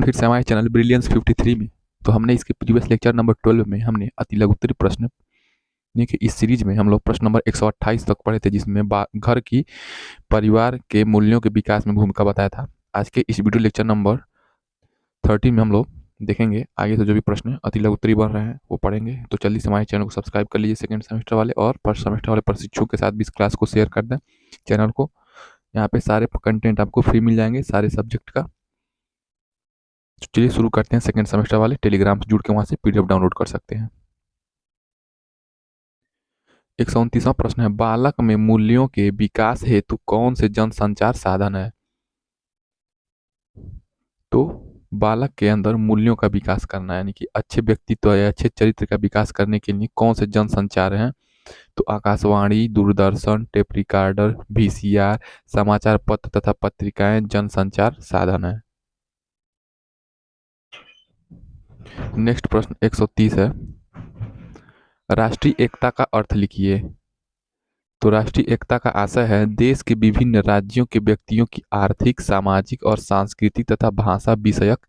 फिर से हमारे चैनल ब्रिलियंस 53 में। तो हमने इसके प्रीवियस लेक्चर नंबर 12 में हमने अति लघुत्तरीय प्रश्न के इस सीरीज में हम लोग प्रश्न नंबर 128 तक पढ़े थे, जिसमें घर की परिवार के मूल्यों के विकास में भूमिका बताया था। आज के इस वीडियो लेक्चर नंबर 13 में हम लोग देखेंगे आगे से जो भी प्रश्न अति लघुत्तरीय बन रहे हैं वो पढ़ेंगे। तो जल्दी से हमारे चैनल को सब्सक्राइब कर लीजिए सेकंड सेमेस्टर वाले, और फर्स्ट सेमेस्टर वाले प्रशिक्षुओं के साथ भी इस क्लास को शेयर कर दें चैनल को। यहाँ पे सारे कंटेंट आपको फ्री मिल जाएंगे सारे सब्जेक्ट का। चलिए शुरू करते हैं। सेकंड सेमेस्टर वाले टेलीग्राम से जुड़ के वहाँ से PDF डाउनलोड कर सकते हैं। 129वां प्रश्न है, बालक में मूल्यों के विकास हेतु कौन से जनसंचार साधन है? तो बालक के अंदर मूल्यों का विकास करना, यानी कि अच्छे व्यक्तित्व या अच्छे चरित्र का विकास करने के लिए कौन से जनसंचार हैं? तो Akashvani, Doordarshan, tape recorder, VCR, समाचार पत्र तथा पत्रिकाएं जनसंचार साधन है। नेक्स्ट प्रश्न 130 है, राष्ट्रीय एकता का अर्थ लिखिए। तो राष्ट्रीय एकता का आशय है देश के विभिन्न राज्यों के व्यक्तियों की आर्थिक, सामाजिक और सांस्कृतिक तथा भाषा विषयक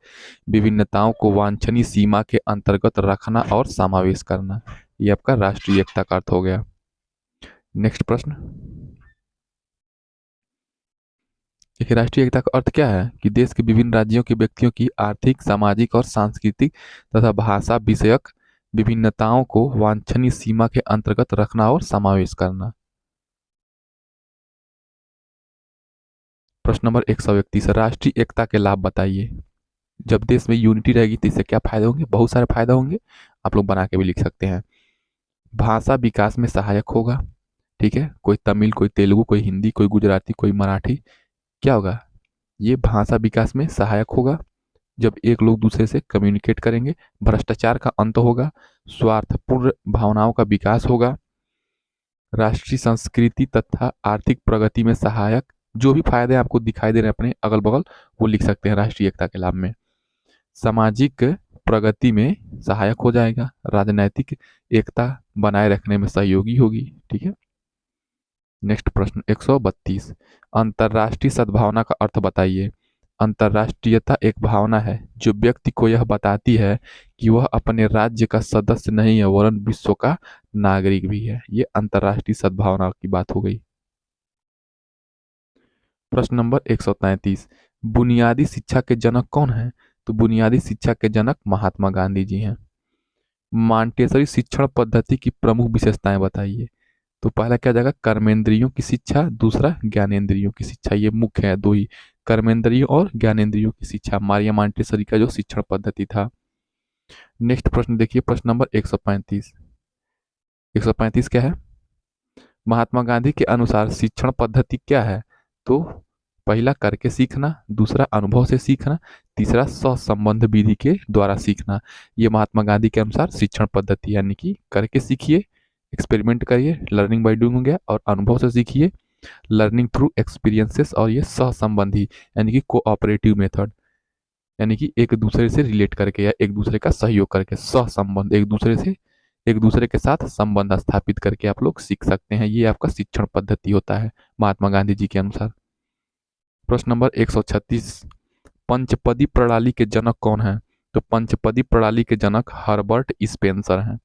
विभिन्नताओं को वांछनीय सीमा के अंतर्गत रखना और समावेश करना। ये आपका राष्ट्रीय एकता का अर्थ हो गया। नेक्स्ट प्रश्न, देखिए राष्ट्रीय एकता का अर्थ क्या है कि देश के विभिन्न राज्यों के व्यक्तियों की आर्थिक, सामाजिक और सांस्कृतिक तथा भाषा विषयक विभिन्नताओं को वांछनीय सीमा के अंतर्गत रखना और समावेश करना। प्रश्न नंबर 131, राष्ट्रीय एकता के लाभ बताइए। जब देश में यूनिटी रहेगी तो इससे क्या फायदे होंगे? बहुत सारे फायदे होंगे, आप लोग बना के भी लिख सकते हैं। भाषा विकास में सहायक होगा, ठीक है। कोई तमिल, कोई तेलुगु, कोई हिंदी, कोई गुजराती, कोई मराठी, क्या होगा? ये भाषा विकास में सहायक होगा जब एक लोग दूसरे से कम्युनिकेट करेंगे। भ्रष्टाचार का अंत होगा, स्वार्थपूर्ण भावनाओं का विकास होगा, राष्ट्रीय संस्कृति तथा आर्थिक प्रगति में सहायक। जो भी फायदे आपको दिखाई दे रहे हैं अपने अगल बगल, वो लिख सकते हैं राष्ट्रीय एकता के लाभ में। सामाजिक प्रगति में सहायक हो जाएगा, राजनैतिक एकता बनाए रखने में सहयोगी होगी, ठीक है। नेक्स्ट प्रश्न 132, अंतर्राष्ट्रीय सद्भावना का अर्थ बताइए। अंतर्राष्ट्रीयता एक भावना है जो व्यक्ति को यह बताती है कि वह अपने राज्य का सदस्य नहीं है वरन विश्व का नागरिक भी है। ये अंतर्राष्ट्रीय सद्भावना की बात हो गई। प्रश्न नंबर 133, बुनियादी शिक्षा के जनक कौन है? तो बुनियादी शिक्षा के जनक महात्मा गांधी जी हैं। मॉन्टेसरी शिक्षण पद्धति की प्रमुख विशेषताएं बताइए। तो पहला क्या जाएगा? कर्मेंद्रियों की शिक्षा, दूसरा ज्ञानेंद्रियों की शिक्षा। ये मुख्य है दो ही, कर्मेंद्रियों और ज्ञानेंद्रियों की शिक्षा, मारिया मॉन्टेसरी का जो शिक्षण पद्धति था। नेक्स्ट प्रश्न देखिए, प्रश्न नंबर 135। 135 क्या है? महात्मा गांधी के अनुसार शिक्षण पद्धति क्या है? तो पहला करके सीखना, दूसरा अनुभव से सीखना, तीसरा सहसंबंध विधि के द्वारा सीखना। ये महात्मा गांधी के अनुसार शिक्षण पद्धति, यानी कि करके सीखिए, एक्सपेरिमेंट करिए, लर्निंग बाय डूइंग हो गया, और अनुभव से सीखिए, लर्निंग थ्रू एक्सपीरियंसेस, और ये सहसंबंधी यानी कि कोऑपरेटिव मेथड, यानी कि एक दूसरे से रिलेट करके या एक दूसरे का सहयोग करके, सहसंबंध, एक दूसरे के साथ संबंध स्थापित करके आप लोग सीख सकते हैं। ये आपका शिक्षण पद्धति होता है महात्मा गांधी जी के अनुसार। प्रश्न नंबर 136, पंचपदी प्रणाली के जनक कौन है? तो पंचपदी प्रणाली के जनक हर्बर्ट स्पेंसर हैं,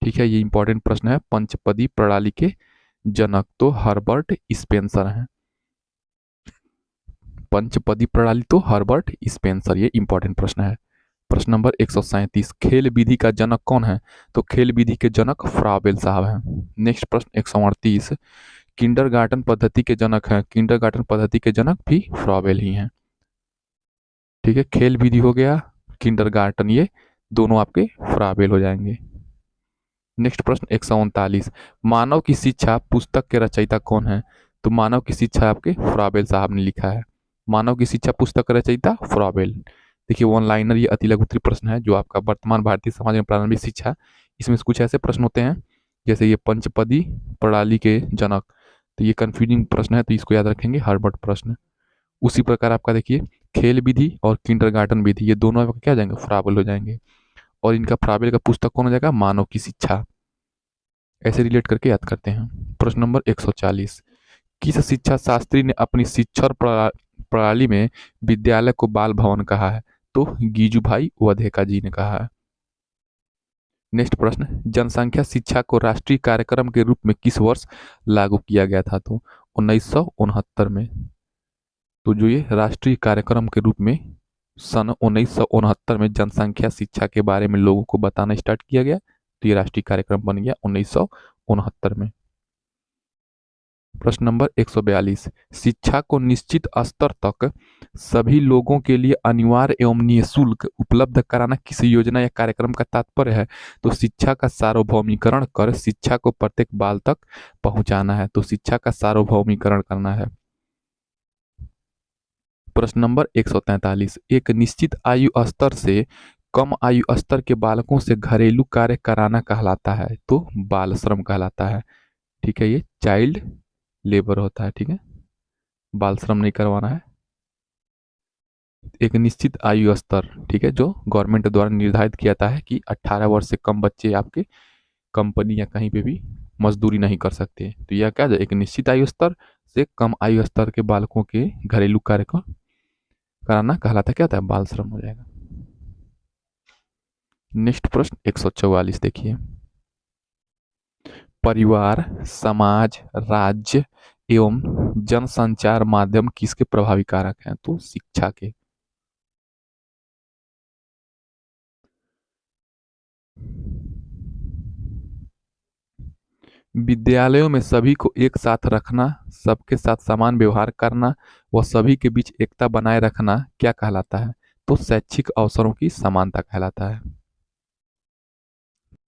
ठीक है। ये इंपॉर्टेंट प्रश्न है। पंचपदी प्रणाली के जनक तो हर्बर्ट स्पेंसर हैं। पंचपदी प्रणाली तो हर्बर्ट स्पेंसर, ये इंपॉर्टेंट प्रश्न है। प्रश्न नंबर 137, खेल विधि का जनक कौन है? तो खेल विधि के जनक फ्राबेल साहब हैं। नेक्स्ट प्रश्न 138, किंडरगार्टन पद्धति के जनक हैं। किंडरगार्टन पद्धति के जनक भी फ्राबेल ही हैं, ठीक है। खेल विधि हो गया, किंडरगार्टन, ये दोनों आपके फ्राबेल हो जाएंगे। नेक्स्ट प्रश्न 139, मानव की शिक्षा पुस्तक के रचयिता कौन है? तो मानव की शिक्षा आपके फ्राबेल साहब ने लिखा है। मानव की शिक्षा पुस्तक का रचयिता फ्राबेल। देखिए वन लाइनर, ये अति लघुत्तरीय प्रश्न है जो आपका वर्तमान भारतीय समाज में प्रारंभिक शिक्षा, इसमें से कुछ ऐसे प्रश्न होते हैं जैसे ये पंचपदी प्रणाली के जनक, तो ये कंफ्यूजिंग प्रश्न है तो इसको याद रखेंगे, हर्बर्ट प्रश्न। उसी प्रकार आपका देखिए खेल विधि और किंडरगार्टन विधि, ये दोनों आपका क्या जाएंगे? फ्राबेल हो जाएंगे, और इनका फ्राबेल का पुस्तक कौन हो जाएगा? मानव की शिक्षा। ऐसे रिलेट करके याद करते हैं। प्रश्न नंबर 140, किस शिक्षा शास्त्री ने अपनी शिक्षण प्रणाली में विद्यालय को बाल भवन कहा है? तो गीजूभाई वधेका जी ने कहा है। नेक्स्ट प्रश्न, जनसंख्या शिक्षा को राष्ट्रीय कार्यक्रम के रूप में किस वर्ष लागू किया गया था? तो 1969 में। तो जो ये राष्ट्रीय कार्यक्रम के रूप में सन 1969 में जनसंख्या शिक्षा के बारे में लोगों को बताना स्टार्ट किया गया, तो ये राष्ट्रीय कार्यक्रम बन गया 1969 में। प्रश्न नंबर 142, शिक्षा को निश्चित स्तर तक सभी लोगों के लिए अनिवार्य एवं निःशुल्क उपलब्ध कराना किस योजना या कार्यक्रम का तात्पर्य है? तो शिक्षा का सार्वभौमिकरण कर शिक्षा को प्रत्येक बाल तक पहुंचाना है। तो शिक्षा का सार्वभौमिकरण करना है। प्रश्न नंबर 143, एक निश्चित आयु स्तर से कम आयु स्तर के बालकों से घरेलू कार्य कराना कहलाता है, तो बाल श्रम कहलाता है। ठीक है, ये चाइल्ड लेबर होता है। ठीक है, बाल श्रम नहीं करवाना है। एक निश्चित आयु स्तर, ठीक है, जो गवर्नमेंट द्वारा निर्धारित किया जाता है कि 18 वर्ष से कम बच्चे आपके कंपनी या कहीं पे भी मजदूरी नहीं कर सकते। तो यह क्या है, एक निश्चित आयु स्तर से कम आयु स्तर के बालकों के घरेलू कार्य को कराना कहलाता क्या होता है, बाल श्रम हो जाएगा। नेक्स्ट प्रश्न 144 देखिए, परिवार, समाज, राज्य एवं जनसंचार माध्यम किसके प्रभावी कारक हैं? तो शिक्षा के। विद्यालयों में सभी को एक साथ रखना, सबके साथ समान व्यवहार करना व सभी के बीच एकता बनाए रखना क्या कहलाता है? तो शैक्षिक अवसरों की समानता कहलाता है।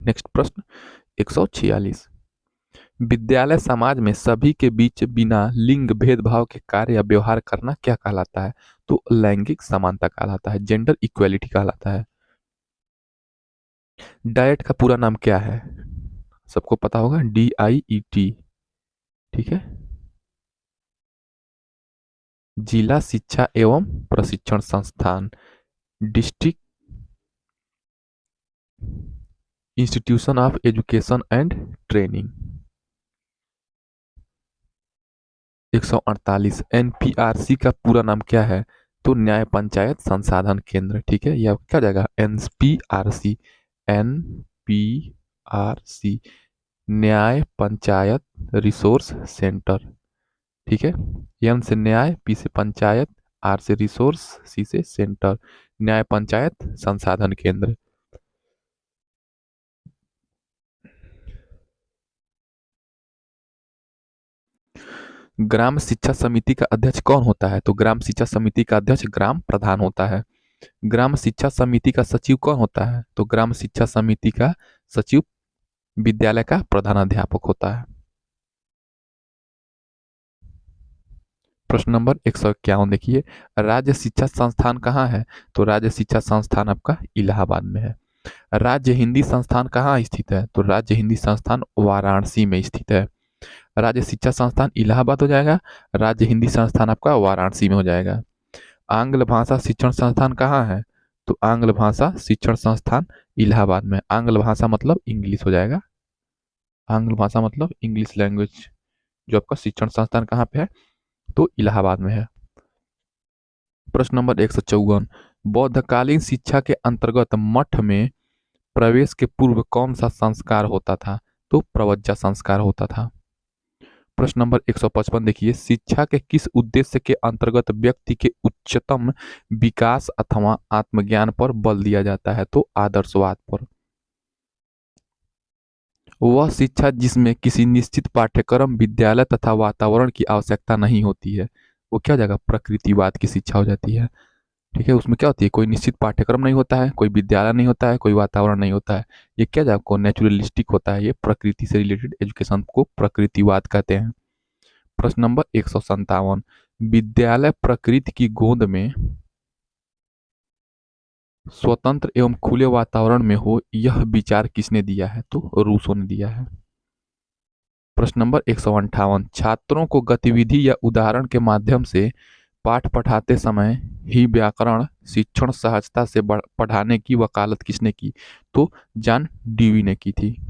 नेक्स्ट प्रश्न 146, विद्यालय समाज में सभी के बीच बिना लिंग भेदभाव के कार्य या व्यवहार करना क्या कहलाता है? तो लैंगिक समानता कहलाता है, जेंडर इक्वेलिटी कहलाता है। डाइट का पूरा नाम क्या है? सबको पता होगा, DIET। ठीक है, जिला शिक्षा एवं प्रशिक्षण संस्थान, district institution of education and training. 148, NPRC का पूरा नाम क्या है? तो न्याय पंचायत संसाधन केंद्र। ठीक है, यह क्या जाएगा, NPRC। NPRC, न्याय पंचायत रिसोर्स सेंटर। ठीक है, एन से न्याय, पी से पंचायत, आर से रिसोर्स, सी से सेंटर, न्याय पंचायत संसाधन केंद्र। ग्राम शिक्षा समिति का अध्यक्ष कौन होता है? तो ग्राम शिक्षा समिति का अध्यक्ष ग्राम प्रधान होता है। ग्राम शिक्षा समिति का सचिव कौन होता है? तो ग्राम शिक्षा समिति का सचिव विद्यालय का प्रधानाध्यापक होता है। प्रश्न नंबर 151 देखिए, राज्य शिक्षा संस्थान कहाँ है? तो राज्य शिक्षा संस्थान आपका इलाहाबाद में है। राज्य हिंदी संस्थान कहाँ स्थित है? तो राज्य हिंदी संस्थान वाराणसी में स्थित है। राज्य शिक्षा संस्थान इलाहाबाद हो जाएगा, राज्य हिंदी संस्थान आपका वाराणसी में हो जाएगा। आंग्ल भाषा शिक्षण संस्थान कहाँ है? तो आंग्ल भाषा शिक्षण संस्थान इलाहाबाद में। आंग्ल भाषा मतलब इंग्लिश हो जाएगा, आंग्ल भाषा मतलब इंग्लिश लैंग्वेज जो आपका शिक्षण संस्थान कहाँ पे है? तो इलाहाबाद में है। प्रश्न नंबर 154, बौद्धकालीन शिक्षा के अंतर्गत मठ में प्रवेश के पूर्व कौन सा संस्कार होता था? तो प्रवज्जा संस्कार होता था। प्रश्न नंबर 155 देखिए, शिक्षा के किस उद्देश्य के अंतर्गत व्यक्ति के उच्चतम विकास अथवा आत्मज्ञान पर बल दिया जाता है? तो आदर्शवाद पर। वह शिक्षा जिसमें किसी निश्चित पाठ्यक्रम, विद्यालय तथा वातावरण की आवश्यकता नहीं होती है, वो क्या हो जाएगा, प्रकृतिवाद की शिक्षा हो जाती है। ठीक है, उसमें क्या होती है, कोई निश्चित पाठ्यक्रम नहीं होता है, कोई विद्यालय नहीं होता है, कोई वातावरण नहीं होता है। ये क्या है, आपको नेचुरलिस्टिक होता है, ये प्रकृति से रिलेटेड एजुकेशन को प्रकृतिवाद कहते हैं। प्रश्न नंबर 157, विद्यालय प्रकृति की गोद में स्वतंत्र एवं खुले वातावरण में हो, यह विचार किसने दिया है? तो रूसो ने दिया है। प्रश्न नंबर 158, छात्रों को गतिविधि या उदाहरण के माध्यम से पाठ पढ़ाते समय ही व्याकरण शिक्षण सहजता से पढ़ाने की वकालत किसने की? तो जॉन डीवी ने की थी।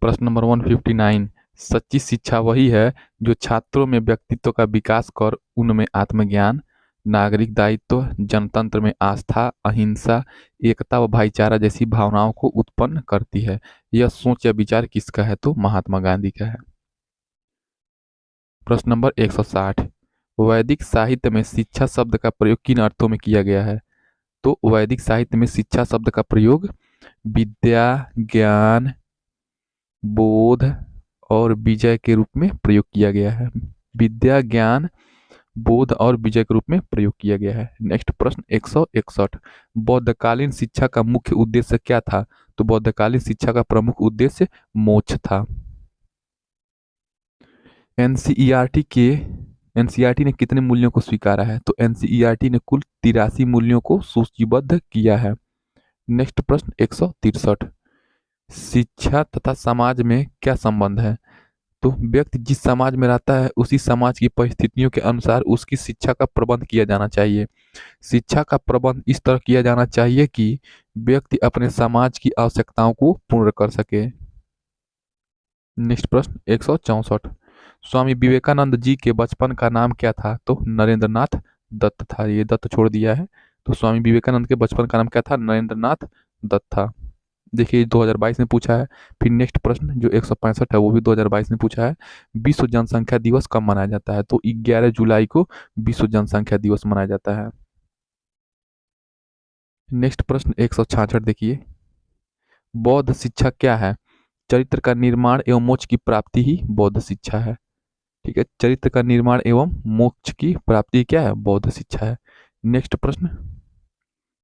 प्रश्न नंबर 159, सच्ची शिक्षा वही है जो छात्रों में व्यक्तित्व का विकास कर उनमें आत्मज्ञान, नागरिक दायित्व, जनतंत्र में आस्था, अहिंसा, एकता व भाईचारा जैसी भावनाओं को उत्पन्न करती है। यह सोच या विचार किसका है? तो महात्मा गांधी का है। प्रश्न नंबर 160, वैदिक साहित्य में शिक्षा शब्द का प्रयोग किन अर्थों में किया गया है? तो वैदिक साहित्य में शिक्षा शब्द का प्रयोग विद्या, ज्ञान, बोध और विजय के रूप में प्रयोग किया गया है। विद्या, ज्ञान, बोध और विजय के रूप में प्रयोग किया गया है। नेक्स्ट प्रश्न 161, बौद्धकालीन शिक्षा का मुख्य उद्देश्य क्या था? तो बौद्धकालीन शिक्षा का प्रमुख उद्देश्य मोक्ष था। एनसीईआरटी के एनसीईआरटी ने कितने मूल्यों को स्वीकारा है? तो एनसीईआरटी ने कुल 83 मूल्यों को सूचीबद्ध किया है। नेक्स्ट प्रश्न 163, शिक्षा तथा समाज में क्या संबंध है? तो व्यक्ति जिस समाज में रहता है उसी समाज की परिस्थितियों के अनुसार उसकी शिक्षा का प्रबंध किया जाना चाहिए। शिक्षा का प्रबंध इस तरह किया जाना चाहिए कि व्यक्ति अपने समाज की आवश्यकताओं को पूर्ण कर सके। नेक्स्ट प्रश्न 164, स्वामी विवेकानंद जी के बचपन का नाम क्या था? तो नरेंद्र नाथ दत्त था। ये दत्त छोड़ दिया है। तो स्वामी विवेकानंद के बचपन का नाम क्या था? नरेंद्र नाथ दत्त था। देखिए 2022 में पूछा है। फिर नेक्स्ट प्रश्न जो 165 है वो भी 2022 में पूछा है। विश्व जनसंख्या दिवस कब मनाया जाता है? तो 11 जुलाई को विश्व जनसंख्या दिवस मनाया जाता है। नेक्स्ट प्रश्न 166 देखिए, बौद्ध शिक्षा क्या है? चरित्र का निर्माण एवं मोक्ष की प्राप्ति ही बौद्ध शिक्षा है। ठीक है, चरित्र का निर्माण एवं मोक्ष की प्राप्ति क्या है? बौद्ध शिक्षा है। नेक्स्ट प्रश्न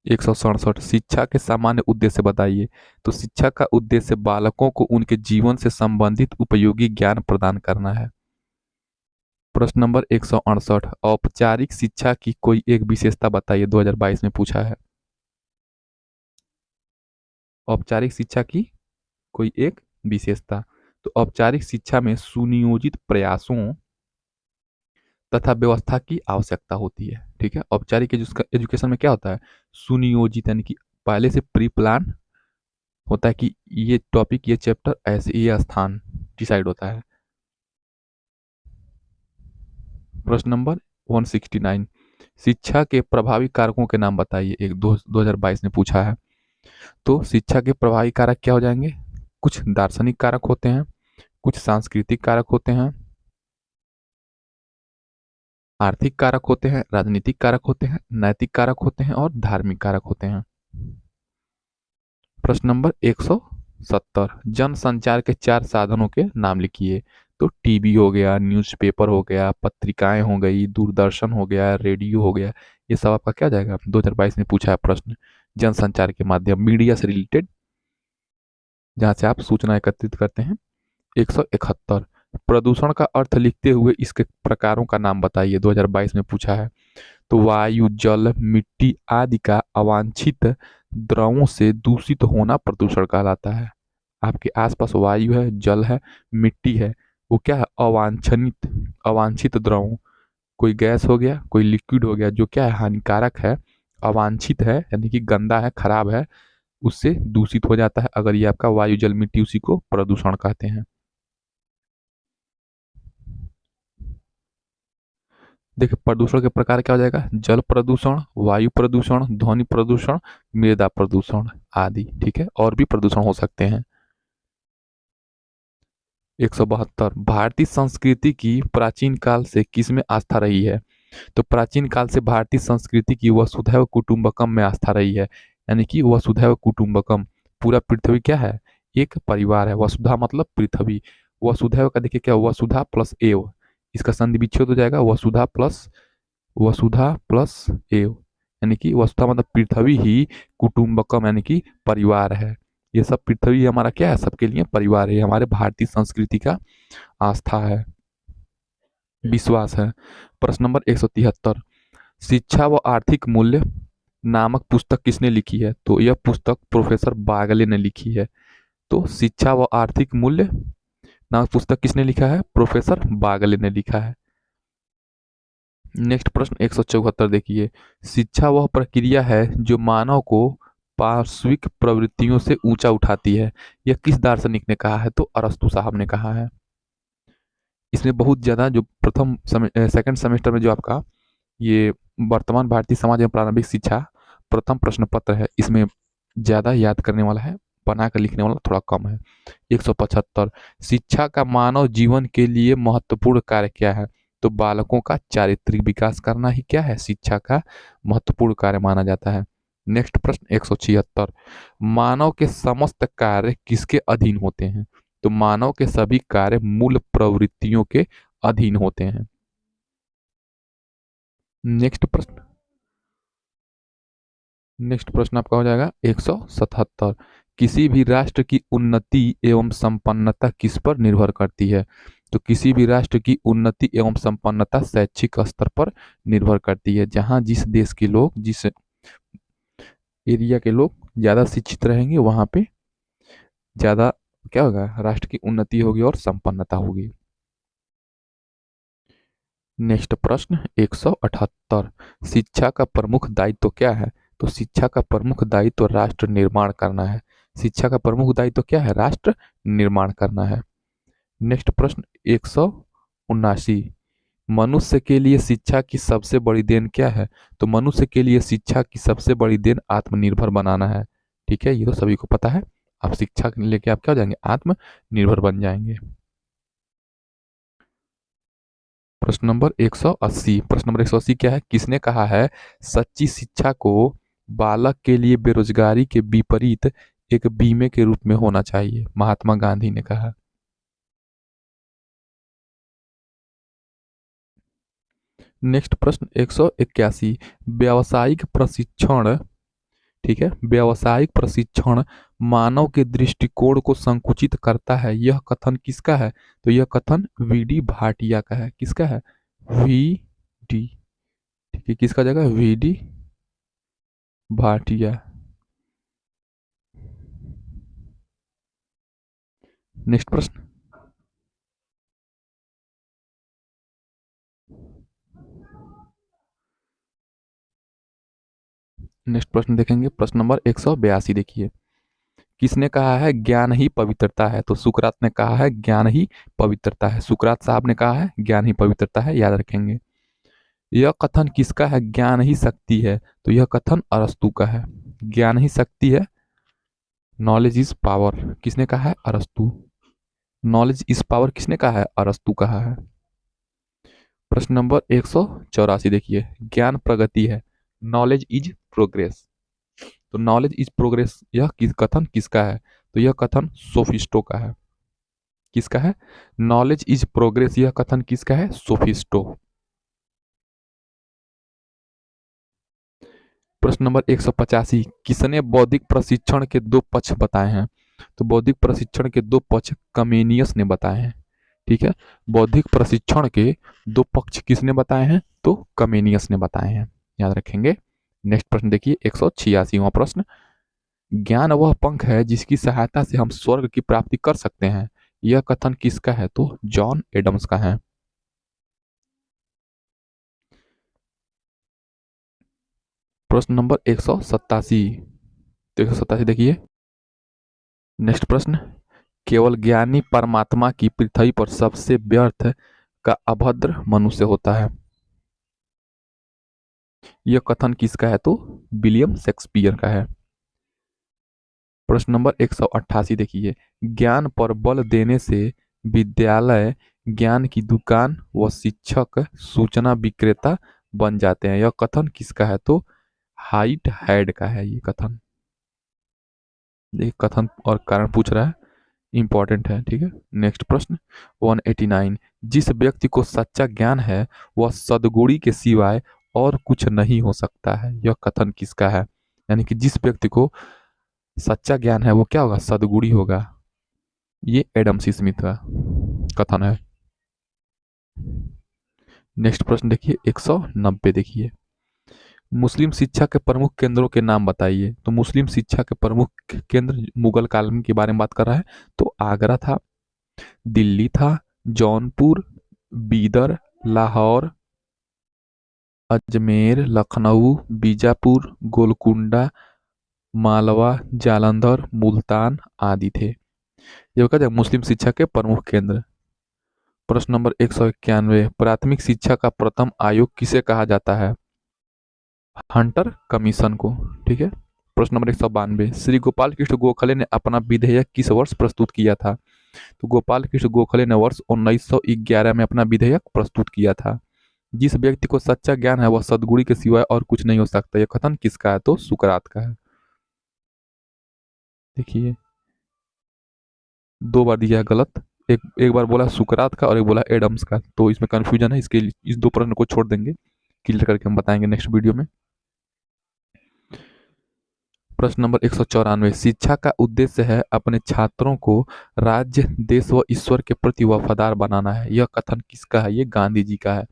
167, शिक्षा के सामान्य उद्देश्य बताइए। तो शिक्षा का उद्देश्य बालकों को उनके जीवन से संबंधित उपयोगी ज्ञान प्रदान करना है। प्रश्न नंबर 168, औपचारिक शिक्षा की कोई एक विशेषता बताइए। 2022 में पूछा है। औपचारिक शिक्षा की कोई एक विशेषता। तो औपचारिक शिक्षा में सुनियोजित प्रयासों तथा व्यवस्था की आवश्यकता होती है। ठीक है, औपचारिक एजुकेशन में क्या होता है? सुनियोजित, यानी कि पहले से प्री प्लान होता है कि ये टॉपिक, ये चैप्टर ऐसे, ये स्थान डिसाइड होता है। प्रश्न नंबर 169, शिक्षा के प्रभावी कारकों के नाम बताइए। 2022 में पूछा है। तो शिक्षा के प्रभावी कारक क्या हो जाएंगे? कुछ दार्शनिक कारक होते हैं, कुछ सांस्कृतिक कारक होते हैं, आर्थिक कारक होते हैं, राजनीतिक कारक होते हैं, नैतिक कारक होते हैं और धार्मिक कारक होते हैं। प्रश्न नंबर 170, जनसंचार के 4 साधनों के नाम लिखिए। तो टीवी हो गया, न्यूज़पेपर हो गया, पत्रिकाएं हो गई, दूरदर्शन हो गया, रेडियो हो गया। ये सब आपका क्या जाएगा? 2022 में पूछा है प्रश्न। जनसंचार के माध्यम, मीडिया से रिलेटेड, जहां से आप सूचना एकत्रित करते हैं। 171, प्रदूषण का अर्थ लिखते हुए इसके प्रकारों का नाम बताइए। 2022 में पूछा है। तो वायु, जल, मिट्टी आदि का अवांछित द्रवों से दूषित होना प्रदूषण कहलाता है। आपके आसपास वायु है, जल है, मिट्टी है, वो क्या है? अवांछनित, अवांछित द्रव। कोई गैस हो गया, कोई लिक्विड हो गया जो क्या है? हानिकारक है, अवांछित है, यानी कि गंदा है, खराब है, उससे दूषित हो जाता है। अगर ये आपका वायु, जल, मिट्टी, उसी को प्रदूषण कहते हैं। देखिए प्रदूषण के प्रकार क्या हो जाएगा? जल प्रदूषण, वायु प्रदूषण, ध्वनि प्रदूषण, मृदा प्रदूषण आदि। ठीक है, और भी प्रदूषण हो सकते हैं। 172, भारतीय संस्कृति की प्राचीन काल से किसमें आस्था रही है? तो प्राचीन काल से भारतीय संस्कृति की वसुधैव कुटुंबकम में आस्था रही है। यानी कि वसुधैव कुटुंबकम, पूरा पृथ्वी क्या है? एक परिवार है। वसुधा मतलब पृथ्वी, वसुधैव का देखिए क्या, वसुधा प्लस एव, इसका संधि विच्छेद हो जाएगा, वसुधा प्लस एव, यानी कि वसुधा मतलब पृथ्वी ही, कुटुंबकम यानी कि परिवार है। ये सब पृथ्वी हमारा क्या है? सबके लिए परिवार है। हमारे भारतीय संस्कृति का आस्था है, विश्वास है। प्रश्न नंबर 173, शिक्षा व आर्थिक मूल्य नामक पुस्तक किसने लिखी है? तो यह पुस्तक प्रोफेसर बागले ने लिखी है। तो शिक्षा व आर्थिक मूल्य नामक पुस्तक किसने लिखा है? प्रोफेसर बागले ने लिखा है। नेक्स्ट प्रश्न 174 देखिए, शिक्षा वह प्रक्रिया है जो मानव को पार्श्विक प्रवृत्तियों से ऊंचा उठाती है। यह किस दार्शनिक ने कहा है? तो अरस्तु साहब ने कहा है। इसमें बहुत ज़्यादा जो सेकंड सेमेस्टर में जो आपका ये वर्तमान भारतीय समाज एवं प्रारंभिक शिक्षा प्रथम प्रश्न पत्र है, इसमें ज़्यादा याद करने वाला है, बना कर लिखने वाला थोड़ा कम है। 175, शिक्षा का मानव जीवन के लिए महत्वपूर्ण कार्य क्या है? तो बालकों का चारित्रिक विकास करना ही क्या है? शिक्षा का महत्वपूर्ण कार्य माना जाता है। नेक्स्ट प्रश्न 176, मानव के समस्त कार्य किसके अधीन होते हैं? तो मानव के सभी कार्य मूल प्रवृत्तियों के अधीन होते हैं। नेक्स्ट प्रश्न नेक्स्ट प्रश्न आपका हो जाएगा 177, किसी भी राष्ट्र की उन्नति एवं संपन्नता किस पर निर्भर करती है? तो किसी भी राष्ट्र की उन्नति एवं संपन्नता शैक्षिक स्तर पर निर्भर करती है। जहाँ जिस देश के लोग, जिस एरिया के लोग ज़्यादा शिक्षित रहेंगे, वहाँ पे ज़्यादा क्या होगा? राष्ट्र की उन्नति होगी और संपन्नता होगी। नेक्स्ट प्रश्न 178, शिक्षा का प्रमुख दायित्व क्या है? तो शिक्षा का प्रमुख दायित्व राष्ट्र निर्माण करना है। शिक्षा का प्रमुख दायित्व क्या है? राष्ट्र निर्माण करना है। नेक्स्ट प्रश्न 179, मनुष्य के लिए शिक्षा की सबसे बड़ी देन क्या है? तो मनुष्य के लिए शिक्षा की सबसे बड़ी देन आत्मनिर्भर बनाना है। ठीक है, ये तो सभी को पता है। आप शिक्षा लेके आप क्या हो जाएंगे? आत्मनिर्भर बन जाएंगे। प्रश्न नंबर 180 क्या है? किसने कहा है सच्ची शिक्षा को बालक के लिए बेरोजगारी के विपरीत एक बीमे के रूप में होना चाहिए? महात्मा गांधी ने कहा। नेक्स्ट प्रश्न 181, व्यावसायिक प्रशिक्षण, ठीक है, व्यावसायिक प्रशिक्षण मानव के दृष्टिकोण को संकुचित करता है, यह कथन किसका है? तो यह कथन वीडी भाटिया का है। किसका है? वी डी, ठीक है, किसका जगह? वीडी भाटिया। नेक्स्ट प्रश्न नेक्स्ट प्रश्न देखेंगे, प्रश्न नंबर 182 देखिए, किसने कहा है ज्ञान ही पवित्रता है? तो सुकरात ने कहा है ज्ञान ही पवित्रता है। सुकरात साहब ने कहा है ज्ञान ही पवित्रता है, याद रखेंगे। यह कथन किसका है? ज्ञान ही शक्ति है। तो यह कथन अरस्तु का है। ज्ञान ही शक्ति है, नॉलेज इज पावर, किसने कहा है? अरस्तु। नॉलेज इज पावर किसने कहा है? अरस्तु कहा है। प्रश्न नंबर 184 देखिए, ज्ञान प्रगति है, नॉलेज इज प्रोग्रेस। तो नॉलेज इज प्रोग्रेस, यह कथन किसका है? तो यह कथन सोफिस्टो का है। किसका है? नॉलेज इज प्रोग्रेस, यह कथन किसका है? सोफिस्टो। प्रश्न नंबर 185, किसने बौद्धिक प्रशिक्षण के दो पक्ष बताए हैं? तो बौद्धिक प्रशिक्षण के दो पक्ष कमेनियस ने बताए हैं। ठीक है, बौद्धिक प्रशिक्षण के दो पक्ष किसने बताए हैं? तो कमेनियस ने बताए हैं, याद रखेंगे। नेक्स्ट प्रश्न देखिए 186वां प्रश्न, ज्ञान वह पंख है जिसकी सहायता से हम स्वर्ग की प्राप्ति कर सकते हैं, यह कथन किसका है? तो जॉन एडम्स का है। प्रश्न नंबर 187, तो 187 देखिए, नेक्स्ट प्रश्न, केवल ज्ञानी परमात्मा की पृथ्वी पर सबसे व्यर्थ का अभद्र मनुष्य होता है, यह कथन किसका है? तो विलियम शेक्सपियर का है। प्रश्न नंबर 188 देखिए, ज्ञान पर बल देने से विद्यालय ज्ञान की दुकान व शिक्षक सूचना विक्रेता बन जाते हैं, यह कथन किसका है? तो हाइट हैड का है ये कथन। ये कथन और कारण पूछ रहा है, इंपॉर्टेंट है। ठीक है, नेक्स्ट प्रश्न 189, जिस व्यक्ति को सच्चा ज्ञान है वह सद्गुणी के सिवाय और कुछ नहीं हो सकता है, यह कथन किसका है? यानी कि जिस व्यक्ति को सच्चा ज्ञान है वो क्या होगा? सद्गुणी होगा। ये एडम स्मिथ का कथन है। नेक्स्ट प्रश्न देखिए 190 देखिए, मुस्लिम शिक्षा के प्रमुख केंद्रों के नाम बताइए। तो मुस्लिम शिक्षा के प्रमुख केंद्र मुगल काल के बारे में बात कर रहा है, तो आगरा था, दिल्ली था, जौनपुर, बीदर, लाहौर, अजमेर, लखनऊ, बीजापुर, गोलकुंडा, मालवा, जालंधर, मुल्तान आदि थे। ये कहते हैं मुस्लिम शिक्षा के प्रमुख केंद्र। प्रश्न नंबर 191, प्राथमिक शिक्षा का प्रथम आयोग किसे कहा जाता है? हंटर कमीशन को। ठीक है। प्रश्न नंबर 192, श्री गोपाल कृष्ण गोखले ने अपना विधेयक किस वर्ष प्रस्तुत किया था? तो गोपाल कृष्ण गोखले ने वर्ष 1911 में अपना विधेयक प्रस्तुत किया था। जिस व्यक्ति को सच्चा ज्ञान है वह सद्गुरु के सिवाय और कुछ नहीं हो सकता, यह कथन किसका है? तो सुकरात का है। देखिए, दो बार दिया है गलत। एक एक बार बोला सुकरात का और एक बोला एडम्स का, तो इसमें कंफ्यूजन है। इसके लिए इस दो प्रश्न को छोड़ देंगे, क्लियर करके हम बताएंगे नेक्स्ट वीडियो में। प्रश्न नंबर 194, शिक्षा का उद्देश्य है अपने छात्रों को राज्य, देश व ईश्वर के प्रति वफादार बनाना है, यह कथन किसका है? ये गांधी जी का है।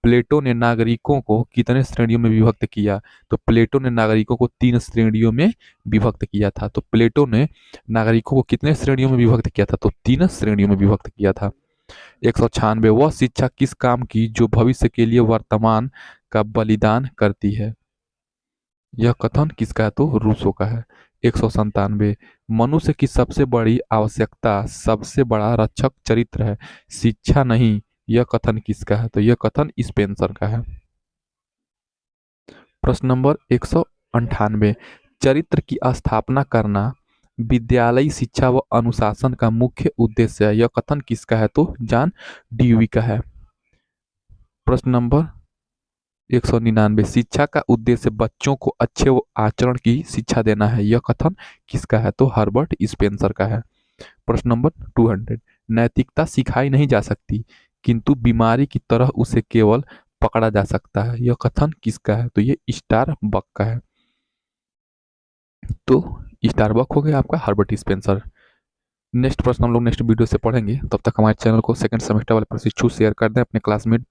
प्लेटो ने नागरिकों को कितने श्रेणियों में विभक्त किया? तो प्लेटो ने नागरिकों को 3 श्रेणियों में विभक्त किया था। तो प्लेटो ने नागरिकों को कितने श्रेणियों में विभक्त किया था? तो 3 श्रेणियों में विभक्त किया था। 196, वह शिक्षा किस काम की जो भविष्य के लिए वर्तमान का बलिदान करती है? यह कथन किसका है? तो रूसो का है। 197, मनुष्य की सबसे बड़ी आवश्यकता सबसे बड़ा रक्षक चरित्र है, शिक्षा नहीं, यह कथन किसका है? तो यह कथन स्पेंसर का है। प्रश्न नंबर 198, चरित्र की स्थापना करना विद्यालयी शिक्षा व अनुशासन का मुख्य उद्देश्य है, यह कथन किसका है? तो जॉन ड्यूई का है। प्रश्न नंबर 199, शिक्षा का उद्देश्य बच्चों को अच्छे आचरण की शिक्षा देना है, यह कथन किसका है? तो हर्बर्ट स्पेंसर का है। प्रश्न नंबर 200, नैतिकता सिखाई नहीं जा सकती किंतु बीमारी की तरह उसे केवल पकड़ा जा सकता है, यह कथन किसका है? तो ये स्टार बक का है। तो स्टार बक हो गया आपका हर्बर्ट स्पेंसर। नेक्स्ट प्रश्न हम लोग नेक्स्ट वीडियो से पढ़ेंगे। तब तक हमारे चैनल को सेकंड सेमेस्टर वाले प्रशिक्षु शेयर कर दें अपने क्लासमेट,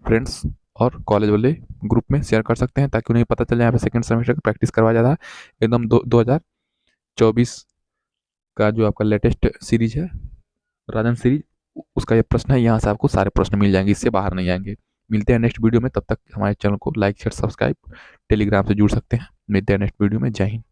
फ्रेंड्स और कॉलेज वाले ग्रुप में शेयर कर सकते हैं, ताकि उन्हें पता चले यहाँ पे सेकंड सेमेस्टर का प्रैक्टिस करवाया जा रहा है। एकदम 2024 का जो आपका लेटेस्ट सीरीज है राजन सीरीज, उसका ये प्रश्न है। यहाँ से आपको सारे प्रश्न मिल जाएंगे, इससे बाहर नहीं आएंगे। मिलते हैं नेक्स्ट वीडियो में, तब तक हमारे चैनल को लाइक शेयर सब्सक्राइब, टेलीग्राम से जुड़ सकते हैं। मिलते हैं नेक्स्ट वीडियो में। जय हिंद।